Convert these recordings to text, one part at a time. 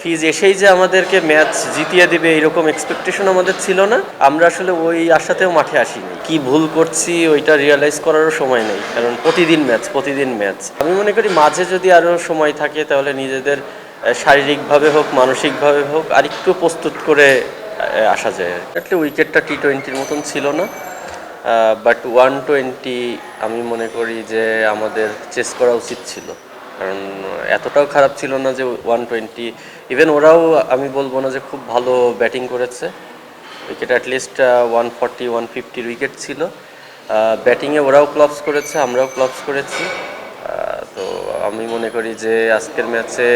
ফিজ এসেই যে আমাদেরকে ম্যাচ জিতিয়ে দিবে এরকম এক্সপেকটেশন আমাদের ছিল না। আমরা আসলে ওই আশাতেও মাঠে আসিনি। কি ভুল করছি ওইটা রিয়ালাইজ করারও সময় নেই, কারণ প্রতিদিন ম্যাচ। আমি মনে করি মাঝে যদি আরও সময় থাকে তাহলে নিজেদের শারীরিকভাবে হোক মানসিকভাবে হোক আরেকটু প্রস্তুত করে আসা যায়। আসলে উইকেটটা টি-20-র মতন ছিল না, বাট 120 আমি মনে করি যে আমাদের চেস করা উচিত ছিল, কারণ এতটাও খারাপ ছিল না যে 120। ইভেন ওরাও আমি বলবো না যে খুব ভালো ব্যাটিং করেছে। উইকেট অ্যাটলিস্ট 140-150 উইকেট ছিল। ব্যাটিংয়ে ওরাও ক্লাবস করেছে, আমরাও ক্লাবস করেছি। তো আমি মনে করি যে আজকের ম্যাচে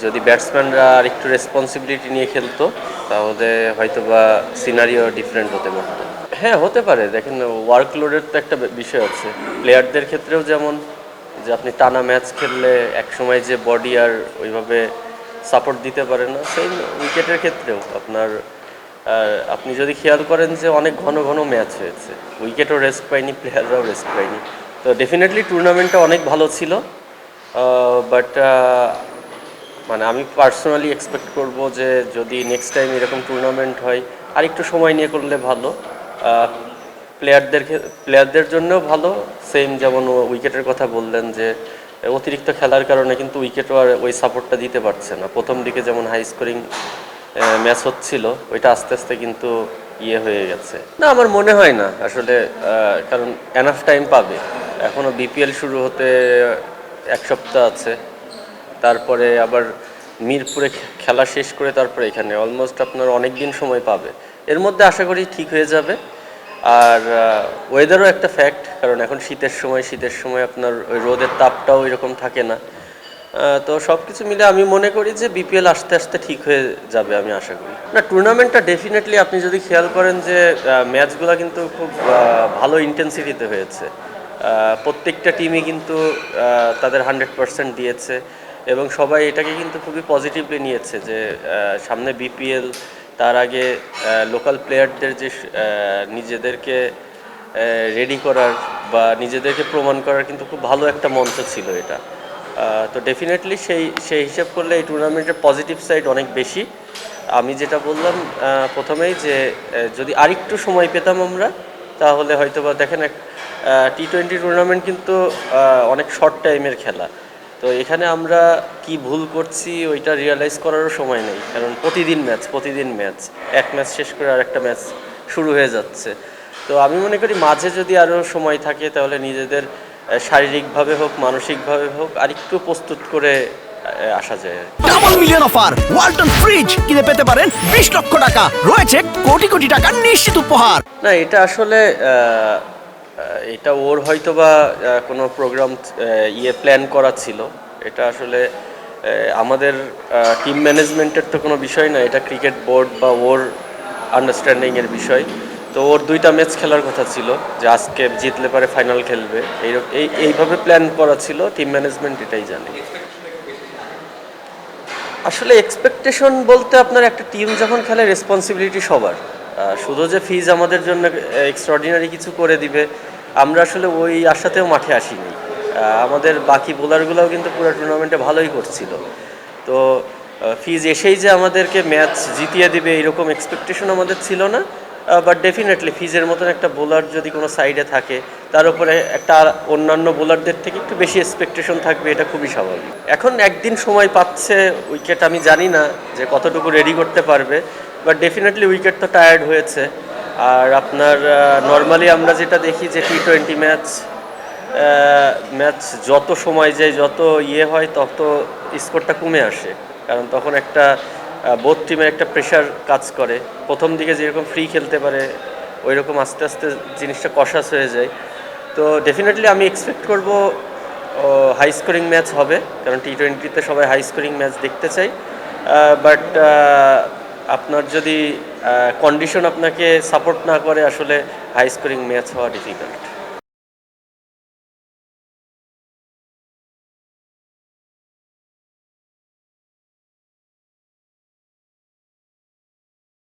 যদি ব্যাটসম্যানরা আর একটু রেসপন্সিবিলিটি নিয়ে খেলতো তাহলে হয়তো বা সিনারিও ডিফারেন্ট হতে পারতো। হ্যাঁ, হতে পারে। দেখেন, ওয়ার্কলোডের তো একটা বিষয় আছে প্লেয়ারদের ক্ষেত্রেও, যেমন যে আপনি টানা ম্যাচ খেললে একসময় যে বডি আর ওইভাবে সাপোর্ট দিতে পারে না, সেই উইকেটের ক্ষেত্রেও আপনি যদি খেয়াল করেন যে অনেক ঘন ঘন ম্যাচ হয়েছে, উইকেটও রেস্ট পায়নি, প্লেয়াররাও রেস্ট পায়নি। তো ডেফিনেটলি টুর্নামেন্টটা অনেক ভালো ছিল, বাট মানে আমি পার্সোনালি এক্সপেক্ট করব যে যদি নেক্সট টাইম এরকম টুর্নামেন্ট হয় আর একটু সময় নিয়ে করলে ভালো। প্লেয়ারদের জন্যও ভালো, সেম যেমন উইকেটের কথা বললেন যে অতিরিক্ত খেলার কারণে কিন্তু উইকেটও আর ওই সাপোর্টটা দিতে পারছে না। প্রথম দিকে যেমন হাই স্কোরিং ম্যাচ হচ্ছিল, ওইটা আস্তে আস্তে কিন্তু হয়ে গেছে। না, আমার মনে হয় না আসলে, কারণ এনাফ টাইম পাবে। এখনও বিপিএল শুরু হতে 1 সপ্তাহ আছে, তারপরে আবার মিরপুরে খেলা শেষ করে তারপরে এখানে অলমোস্ট আপনার অনেক দিন সময় পাবে। এর মধ্যে আশা করি ঠিক হয়ে যাবে। আর ওয়েদারও একটা ফ্যাক্ট, কারণ এখন শীতের সময় আপনার ওই রোদের তাপটাও এরকম থাকে না। তো সব কিছু মিলে আমি মনে করি যে বিপিএল আস্তে আস্তে ঠিক হয়ে যাবে, আমি আশা করি। না, টুর্নামেন্টটা ডেফিনেটলি আপনি যদি খেয়াল করেন যে ম্যাচগুলো কিন্তু খুব ভালো ইন্টেন্সিটিতে হয়েছে। প্রত্যেকটা টিমই কিন্তু তাদের 100% দিয়েছে, এবং সবাই এটাকে কিন্তু খুবই পজিটিভলি নিয়েছে যে সামনে বিপিএল, তার আগে লোকাল প্লেয়ারদের যে নিজেদেরকে রেডি করার বা নিজেদেরকে প্রমাণ করার কিন্তু খুব ভালো একটা মঞ্চ ছিল এটা। তো ডেফিনেটলি সেই হিসাব করলে এই টুর্নামেন্টের পজিটিভ সাইড অনেক বেশি। আমি যেটা বললাম প্রথমেই যে যদি আরেকটু সময় পেতাম আমরা, তাহলে হয়তো বা দেখেন টি-20 টুর্নামেন্ট কিন্তু অনেক শর্ট টাইমের খেলা। তো এখানে আমরা কি ভুল করছি ওইটা রিয়ালাইজ করারও সময় নেই, কারণ প্রতিদিন ম্যাচ, এক ম্যাচ শেষ করে আর একটা ম্যাচ শুরু হয়ে যাচ্ছে। তো আমি মনে করি মাঝে যদি আরও সময় থাকে তাহলে নিজেদের শারীরিকভাবে হোক মানসিকভাবে হোক আরেকটু প্রস্তুত করে আসা যায়। Double million offer Walton fridge কিনে পেতে পারেন 20 লক্ষ টাকা, রয়েছে কোটি কোটি টাকার নিশ্চিত উপহার। না, এটা আসলে এটা ওর হয়তো বা কোনো প্রোগ্রাম প্ল্যান করা ছিল। এটা আসলে আমাদের টিম ম্যানেজমেন্টের তো কোনো বিষয় না, এটা ক্রিকেট বোর্ড বা ওর আন্ডারস্ট্যান্ডিংয়ের বিষয়। তো ওর 2টা ম্যাচ খেলার কথা ছিল, যে আজকে জিতলে পারে ফাইনাল খেলবে, এইভাবে প্ল্যান করা ছিল। টিম ম্যানেজমেন্ট এটাই জানে। আসলে এক্সপেকটেশন বলতে আপনার একটা টিম যখন খেলে রেসপন্সিবিলিটি সবার। শুধু যে ফিজ আমাদের জন্য এক্সট্রাঅর্ডিনারি কিছু করে দিবে, আমরা আসলে ওই আশাতেও মাঠে আসিনি। আমাদের বাকি বোলারগুলোও কিন্তু পুরো টুর্নামেন্টে ভালোই করছিল। তো ফিজ এসেই যে আমাদেরকে ম্যাচ জিতিয়ে দিবে এরকম এক্সপেকটেশন আমাদের ছিল না। বাট ডেফিনেটলি ফিজের মতন একটা বোলার যদি কোনো সাইডে থাকে, তার উপরে একটা অন্যান্য বোলারদের থেকে একটু বেশি এক্সপেকটেশন থাকবে, এটা খুবই স্বাভাবিক। এখন একদিন সময় পাচ্ছে উইকেট, আমি জানি না যে কতটুকু রেডি করতে পারবে, বাট ডেফিনেটলি উইকেট তো টায়ার্ড হয়েছে। আর আপনার নর্মালি আমরা যেটা দেখি যে টি-20 ম্যাচ যত সময় যায়, যত হয়, তত স্কোরটা কমে আসে, কারণ তখন একটা বোথ টিমের একটা প্রেশার কাজ করে। প্রথম দিকে যেরকম ফ্রি খেলতে পারে ওই রকম আস্তে আস্তে জিনিসটা কষাস হয়ে যায়। তো ডেফিনেটলি আমি এক্সপেক্ট করব হাই স্কোরিং ম্যাচ হবে, কারণ টি-20তে সবাই হাই স্কোরিং ম্যাচ দেখতে চাই। বাট আপনার যদি কন্ডিশন আপনাকে সাপোর্ট না করে, আসলে হাই স্কোরিং ম্যাচ হওয়া ডিফিকাল্ট।